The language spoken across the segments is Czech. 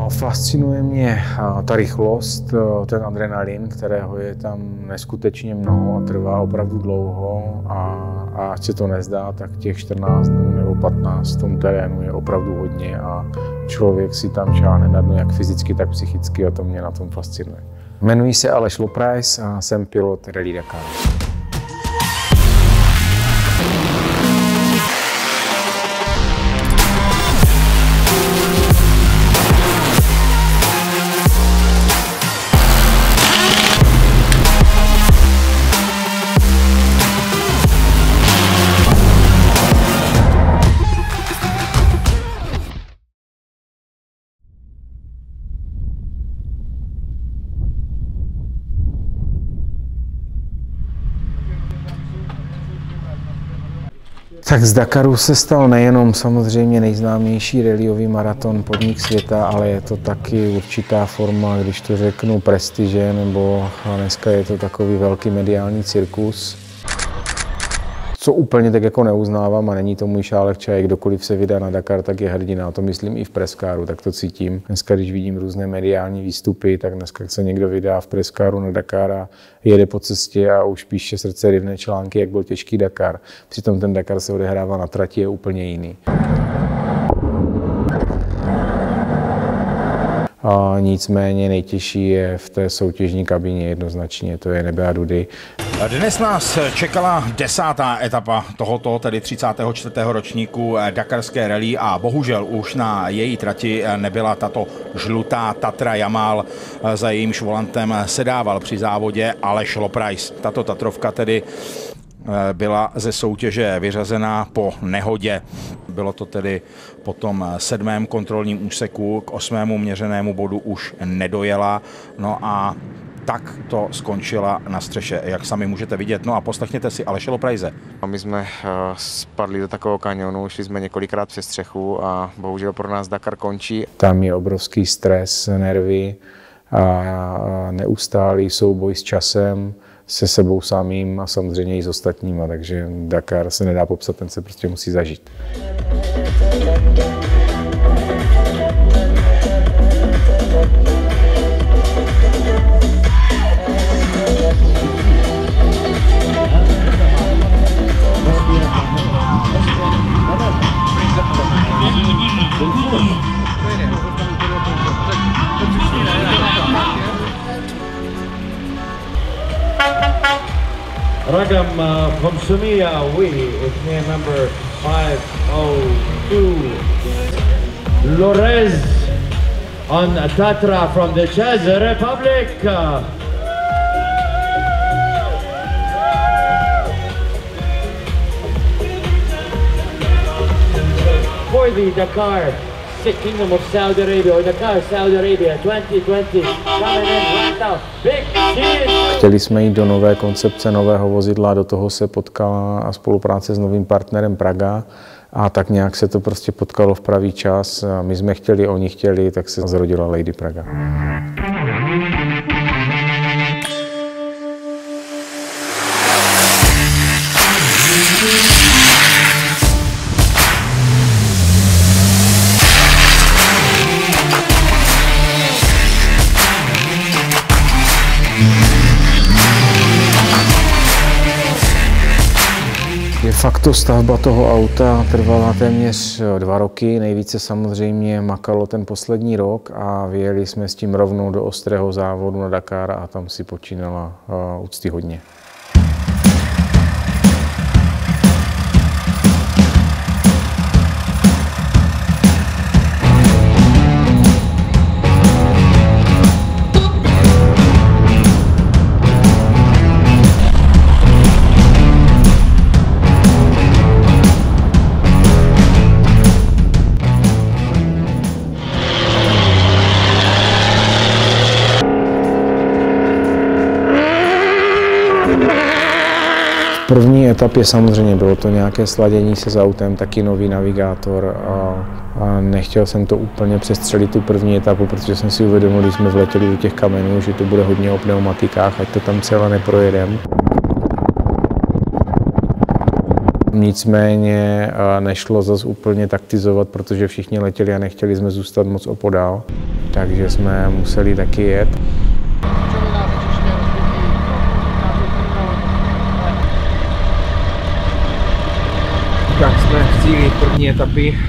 Fascinuje mě ta rychlost, ten adrenalin, kterého je tam neskutečně mnoho a trvá opravdu dlouho a ať se to nezdá, tak těch 14 dnů nebo 15 v tom terénu je opravdu hodně a člověk si tam šáhne na dno jak fyzicky, tak psychicky a to mě na tom fascinuje. Jmenuji se Aleš Loprajs a jsem pilot Rally Dakar. Tak z Dakaru se stal nejenom samozřejmě nejznámější rallyový maraton podnik světa, ale je to taky určitá forma, když to řeknu, prestiže, nebo dneska je to takový velký mediální cirkus. Co úplně tak jako neuznávám a není to můj šálek čaje, kdokoliv se vydá na Dakar, tak je hrdina. A to myslím i v Prescaru, tak to cítím. Dneska, když vidím různé mediální výstupy, tak dneska se někdo vydá v Prescaru na Dakar a jede po cestě a už píše srdce rivné články, jak byl těžký Dakar. Přitom ten Dakar se odehrává na trati, je úplně jiný. A nicméně nejtěžší je v té soutěžní kabině jednoznačně, to je nebe a dudy. Dnes nás čekala 10. etapa tohoto, tedy 34. ročníku dakarské rally a bohužel už na její trati nebyla tato žlutá Tatra Jamal, za jejímž volantem sedával při závodě Aleš Loprajs. Tato Tatrovka tedy byla ze soutěže vyřazena po nehodě. Bylo to tedy po tom 7. kontrolním úseku, k 8. měřenému bodu už nedojela. No a tak to skončila na střeše, jak sami můžete vidět. No a poslechněte si Aleše Loprajse. My jsme spadli do takového kanionu, šli jsme několikrát přes střechu a bohužel pro nás Dakar končí. Tam je obrovský stres, nervy a neustálý souboj s časem, se sebou samým a samozřejmě i s ostatníma, takže Dakar se nedá popsat, ten se prostě musí zažít. رقم 500 واثنين number 502 Lorez on Tatra from the Czech Republic. For the Dakar Kingdom of Saudi Arabia, or Dakar, Saudi Arabia 2020, coming in right now. Big cheers! Chtěli jsme jít do nové koncepce nového vozidla, do toho se potkala spolupráce s novým partnerem Praga a tak nějak se to prostě potkalo v pravý čas. My jsme chtěli, oni chtěli, tak se zrodila Lady Praga. De facto stavba toho auta trvala téměř 2 roky, nejvíce samozřejmě makalo ten poslední rok a vyjeli jsme s tím rovnou do ostrého závodu na Dakar a tam si počínala úctyhodně. V první etapě samozřejmě bylo to nějaké sladění se s autem, taky nový navigátor a nechtěl jsem to úplně přestřelit tu první etapu, protože jsem si uvědomil, když jsme vletěli do těch kamenů, že to bude hodně o pneumatikách, ať to tam celé neprojedeme. nicméně nešlo zase úplně taktizovat, protože všichni letěli a nechtěli jsme zůstat moc opodál, takže jsme museli taky jet. Tak jsme v cíli první etapy.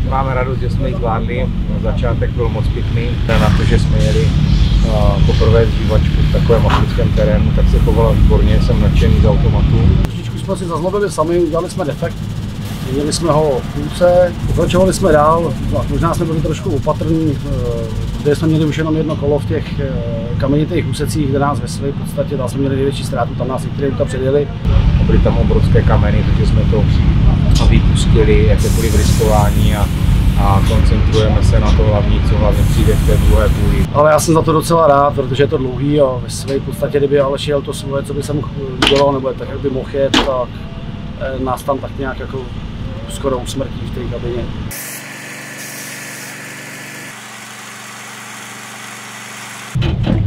Máme radost, že jsme ji zvládli. Začátek byl moc pěkný. Na to, že jsme jeli poprvé zbývačku v takovém africkém terénu, tak se chovala výborně, jsem nadšený z automatu. Trošičku jsme si zazlobili sami, udělali jsme defekt. Měli jsme ho v půlce, pokračovali jsme dál, možná jsme byli trošku opatrní, kde jsme měli už jenom jedno kolo v těch kamenitých úsecích, kde nás vesli, v podstatě tam jsme měli největší ztrátu, tam nás některé auta předjeli. Byly tam obrovské kameny, takže jsme to vypustili, jakékoliv riskování a koncentrujeme se na to hlavní, co hlavně přijde v té druhé půli. Ale já jsem za to docela rád, protože je to dlouhý a ve své podstatě, kdyby Aleš jel to svoje, co by se mu líbilo, nebo tak, jak by mohl jet, tak nás tam tak nějak jako skoro usmrtí v té kabině.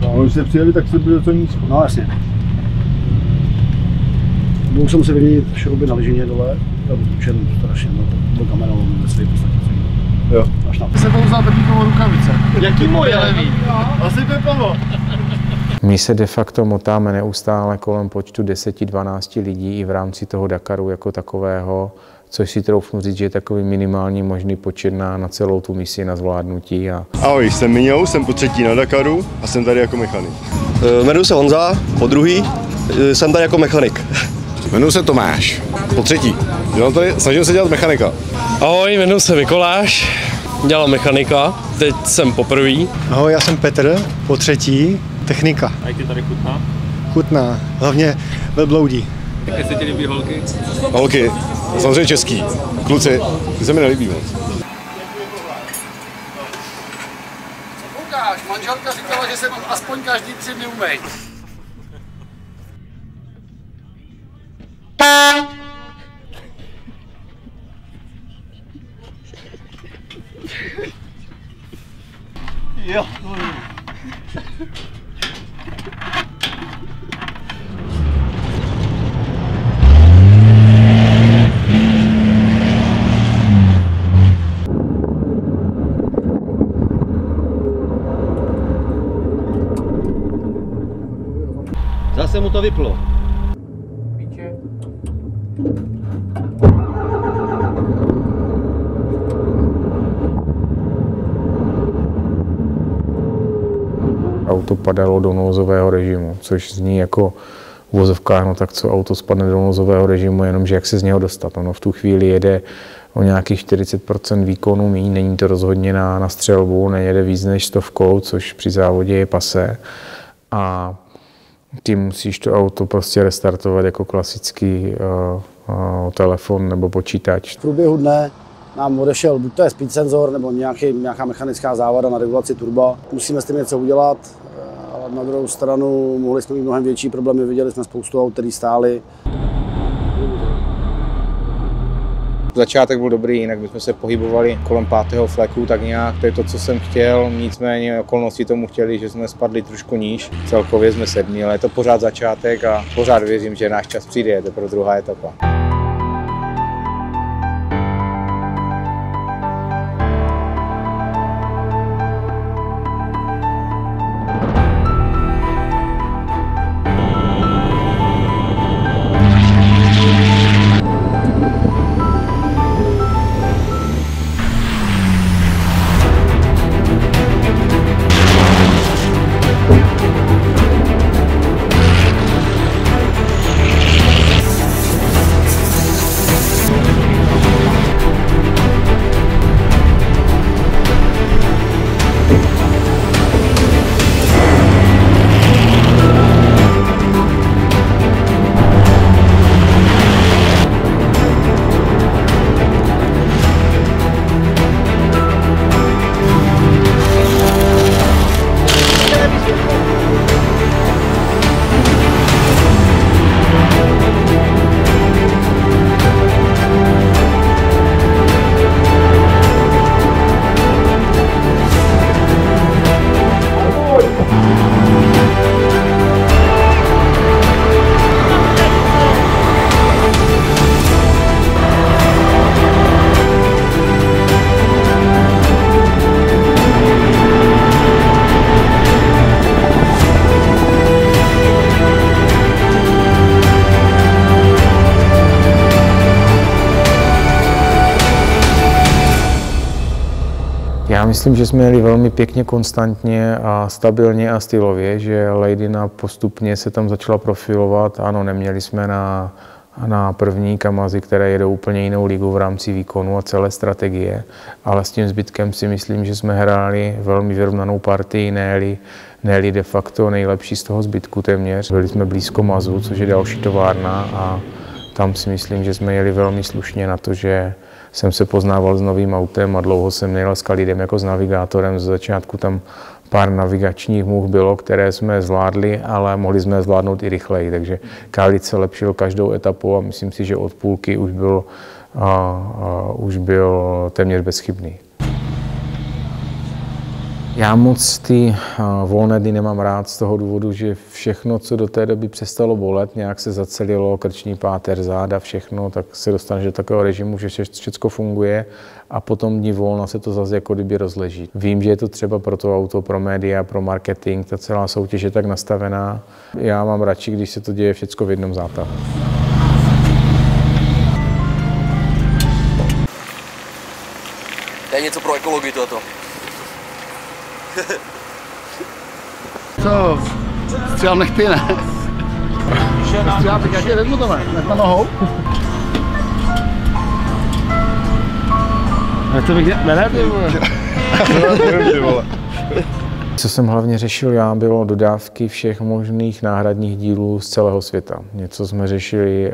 No, když se přijeli, tak se bylo to nízko. No jasně. Už jsem si vyměnit šrouby na lyžině dole, už jen strašně, no, to byl kamenolom ve své podstatě. Jo. Až na to. Jsem to vzal prvníkovou rukavice. Jaký moje levý? Asi Pepovo. My se de facto motáme neustále kolem počtu 10-12 lidí i v rámci toho Dakaru jako takového, což si troufnu říct, že je takový minimální možný počet na celou tu misi, na zvládnutí. Ahoj, jsem Miňou, jsem po třetí na Dakaru a jsem tady jako mechanik. Jmenuji se Honza, po druhý, jsem tady jako mechanik. Jmenuji se Tomáš, po třetí. Snažím se dělat mechanika. Ahoj, jmenuji se Mikoláš, dělám mechanika, teď jsem poprvý. Ahoj, já jsem Petr, po třetí, technika. A jak ti tady chutná? Chutná, hlavně velbloudí. Jaké se ti líbí holky? Holky, samozřejmě český. Kluci, ty se mi nelíbí moc. Koukáš, manželka říkala, že se mám aspoň každý 3 dny umýt. Jo. Zase mu to vyplo. Auto padalo do nouzového režimu, což zní jako v uvozovkách, no tak co auto spadne do nouzového režimu, jenomže jak se z něho dostat. Ono v tu chvíli jede o nějakých 40% výkonu míň, není to rozhodně na střelbu, nejede víc než 100, což při závodě je pasé. A ty musíš to auto prostě restartovat jako klasický telefon nebo počítač. V průběhu dne nám odešel buď to je speed senzor nebo nějaká mechanická závada na regulaci turba. Musíme s tím něco udělat, ale na druhou stranu mohli jsme mít mnohem větší problémy, viděli jsme spoustu aut, které stály. Začátek byl dobrý, jinak bychom se pohybovali kolem 5. fleku, tak nějak, to je to, co jsem chtěl, nicméně okolnosti tomu chtěli, že jsme spadli trošku níž, celkově jsme 7, ale je to pořád začátek a pořád věřím, že náš čas přijde, je to pro druhá etapa. Já myslím, že jsme jeli velmi pěkně, konstantně a stabilně a stylově, že Lejdina postupně se tam začala profilovat. Ano, neměli jsme na první Kamazy, které jedou úplně jinou ligu v rámci výkonu a celé strategie, ale s tím zbytkem si myslím, že jsme hráli velmi vyrovnanou partii, ne-li de facto nejlepší z toho zbytku téměř. Byli jsme blízko Mazu, což je další továrna, a tam si myslím, že jsme jeli velmi slušně na to, že jsem se poznával s novým autem a dlouho jsem nejel s Khalidem jako s navigátorem. Z začátku tam pár navigačních můh bylo, které jsme zvládli, ale mohli jsme je zvládnout i rychleji. Takže Khalid se lepšil každou etapou a myslím si, že od půlky už byl téměř bezchybný. Já moc ty volné dny nemám rád z toho důvodu, že všechno, co do té doby přestalo bolet, nějak se zacelilo, krční páteř, záda, všechno, tak se dostaneš do takového režimu, že všechno funguje a potom dní volna se to zase jako kdyby rozleží. Vím, že je to třeba pro to auto, pro média, pro marketing, ta celá soutěž je tak nastavená. Já mám radši, když se to děje všechno v jednom zátahu. To je něco pro ekologii toto. Co? Střílám nechty, ne? Střílám, tak já tě vezmu to, ne? Na nohou? To bych ne, ty vole. Co jsem hlavně řešil já, bylo dodávky všech možných náhradních dílů z celého světa. Něco jsme řešili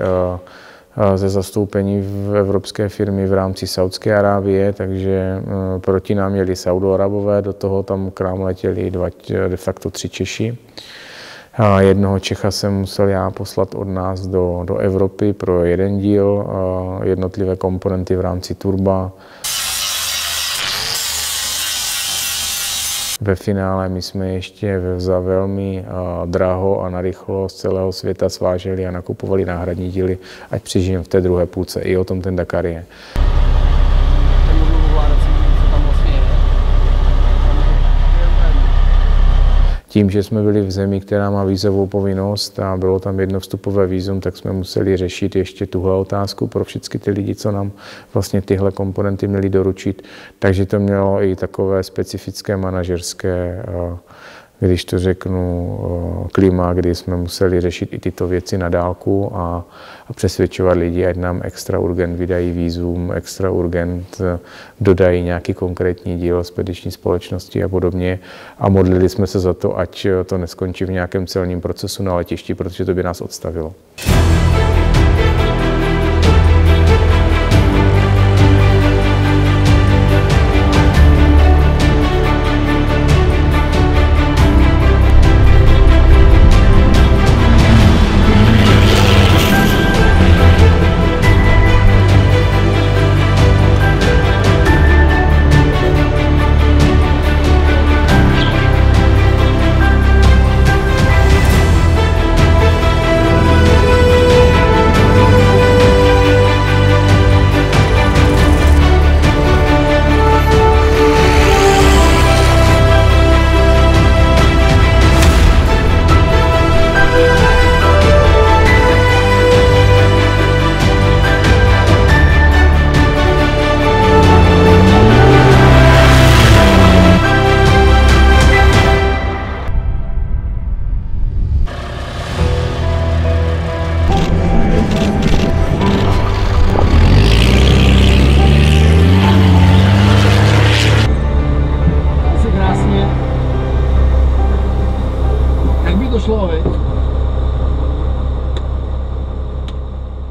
ze zastoupení v evropské firmy v rámci Saudské Arábie, takže proti nám jeli Saudoarabové, do toho tam k nám letěli de facto 3 Češi. Jednoho Čecha jsem musel já poslat od nás do Evropy pro jeden díl, jednotlivé komponenty v rámci turba. Ve finále my jsme ještě za velmi draho a narychlo z celého světa sváželi a nakupovali náhradní díly, ať přežijeme v té druhé půlce. I o tom ten Dakar je. Tím, že jsme byli v zemi, která má vízovou povinnost a bylo tam jedno vstupové vízum, tak jsme museli řešit ještě tuhle otázku pro všechny ty lidi, co nám vlastně tyhle komponenty měli doručit. Takže to mělo i takové specifické manažerské, když to řeknu, klima, kdy jsme museli řešit i tyto věci na dálku a přesvědčovat lidi, ať nám extra urgent vydají vízum, extra urgent dodají nějaký konkrétní díl spediční společnosti a podobně. A modlili jsme se za to, ať to neskončí v nějakém celním procesu na letišti, protože to by nás odstavilo.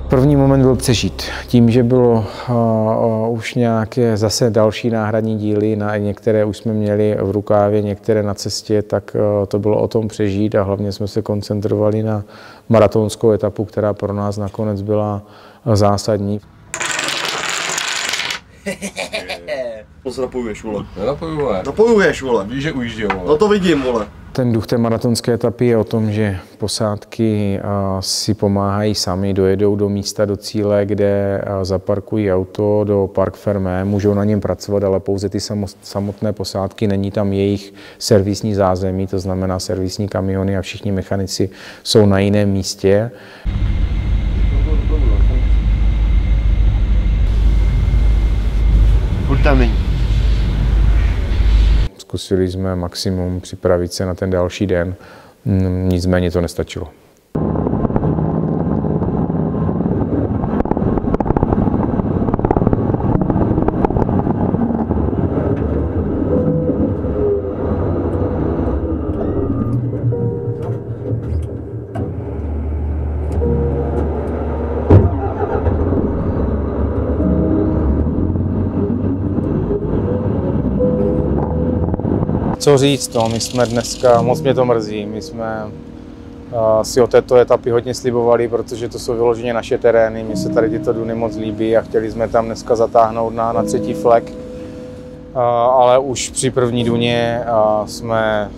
První moment byl přežít. Tím, že bylo už nějaké zase další náhradní díly, některé už jsme měli v rukávě, některé na cestě, tak to bylo o tom přežít a hlavně jsme se koncentrovali na maratonskou etapu, která pro nás nakonec byla zásadní. To se napojuješ, vole. Napojuješ, vole. Víš, že ujíždí, vole. No to vidím, vole. Ten duch té maratonské etapy je o tom, že posádky si pomáhají sami, dojedou do místa, do cíle, kde zaparkují auto do park fermé, můžou na něm pracovat, ale pouze ty samotné posádky, není tam jejich servisní zázemí, to znamená servisní kamiony a všichni mechanici jsou na jiném místě. Furt tam není. zkusili jsme maximum připravit se na ten další den, nicméně to nestačilo. Co říct, no, my jsme dneska, moc mě to mrzí, my jsme si o této etapy hodně slibovali, protože to jsou vyloženě naše terény, mně se tady tyto duny moc líbí a chtěli jsme tam dneska zatáhnout na třetí flek, ale už při první duně jsme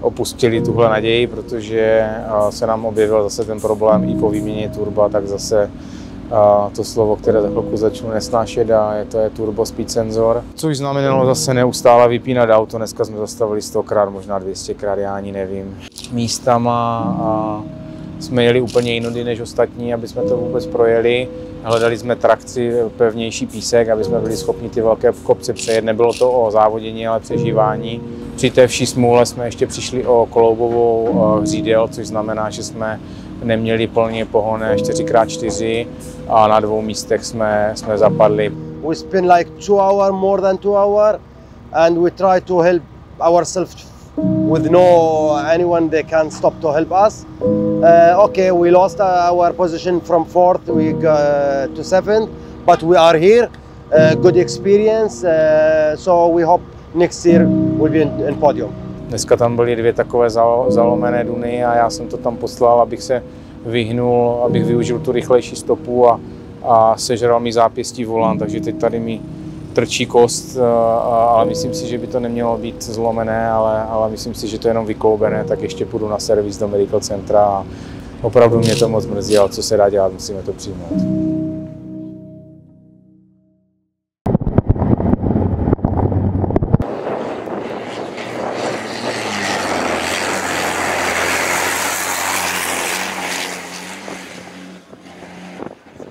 opustili tuhle naději, protože se nám objevil zase ten problém i po výměně turba, tak zase to slovo, které za chvilku začnu nesnášet, a to je turbo speed senzor, což znamenalo zase neustále vypínat auto. Dneska jsme zastavili 100krát, možná 200krát, já ani nevím. Místama jsme jeli úplně jinudy než ostatní, aby jsme to vůbec projeli. Hledali jsme trakci, pevnější písek, aby jsme byli schopni ty velké kopce přejet. Nebylo to o závodění, ale přežívání. Při té vší smůle jsme ještě přišli o kloubovou hřídel, což znamená, že jsme neměli plně pohonné 4x4 a na 2 místech jsme zapadli. We spend like 2 hours, more than 2 hours, and we try to help ourselves with no anyone they can stop to help us. Okay, we lost our position from 4th we got to 7th, but we are here. Good experience, so we hope next year we'll be in podium. Dneska tam byly 2 takové zalomené duny a já jsem to tam poslal, abych se vyhnul, abych využil tu rychlejší stopu a sežral mi zápěstí volant, takže teď tady mi trčí kost, ale myslím si, že by to nemělo být zlomené, ale myslím si, že to je jenom vykloubené, tak ještě půjdu na servis do Medical Centra a opravdu mě to moc mrzí, ale co se dá dělat, musíme to přijmout.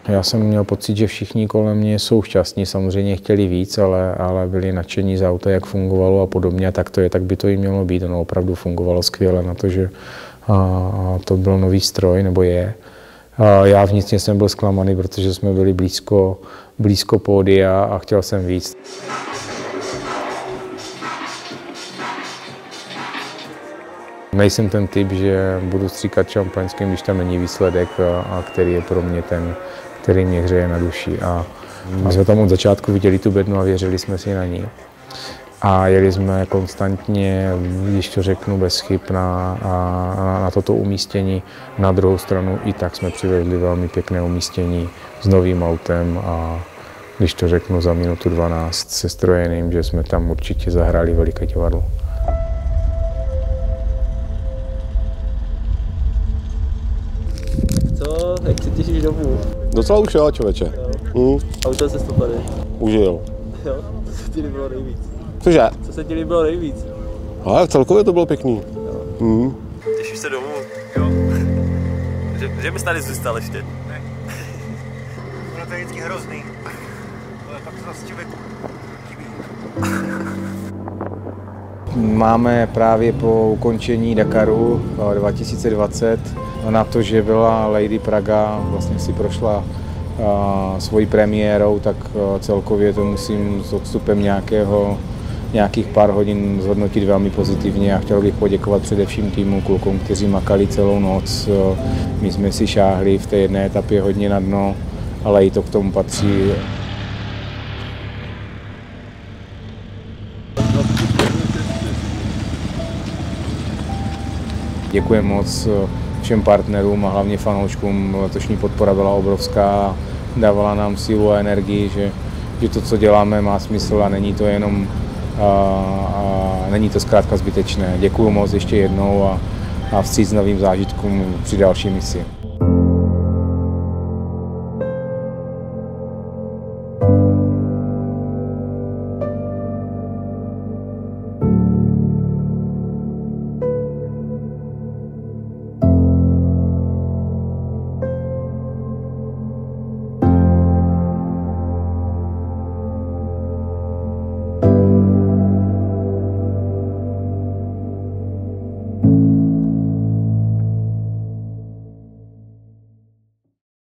Já jsem měl pocit, že všichni kolem mě jsou šťastní, samozřejmě chtěli víc, ale byli nadšení z auta, jak fungovalo a podobně, a tak by to i mělo být. Ono opravdu fungovalo skvěle na to, že to byl nový stroj, nebo je. Já vnitřně jsem byl zklamaný, protože jsme byli blízko pódia a chtěl jsem víc. Nejsem ten typ, že budu stříkat šampaňským, když tam není výsledek, a který je pro mě ten, který mě hřeje na duši. A jsme tam od začátku viděli tu bednu a věřili jsme si na ní. A jeli jsme konstantně, když to řeknu, bez chyb na toto umístění. Na druhou stranu i tak jsme přivezli velmi pěkné umístění s novým autem a když to řeknu za minutu 12 se strojeným, že jsme tam určitě zahráli veliké divadlo. Co? Jak se těšíš domů? Docela už jo, člověče. A užil jsi to tady? Užil. Jo? Co se ti líbilo nejvíc? Cože? Co se ti líbilo nejvíc? Ale celkově to bylo pěkný. Těšíš se domů? Jo. Že bys tady zůstal ještě? Ne. Ono to je vždycky hrozný. Ale pak to zase člověk chybí. Máme právě po ukončení Dakaru 2020 na to, že byla Lady Praga, vlastně si prošla svojí premiérou, tak celkově to musím s odstupem nějakých pár hodin zhodnotit velmi pozitivně a chtěl bych poděkovat především týmu klukům, kteří makali celou noc. My jsme si šáhli v té jedné etapě hodně na dno, ale i to k tomu patří. Děkuji moc všem partnerům a hlavně fanouškům. Letošní podpora byla obrovská, dávala nám sílu a energii, že to, co děláme, má smysl a není to jenom není to zkrátka zbytečné. Děkuji moc ještě jednou a vstříc novým zážitkům při další misi.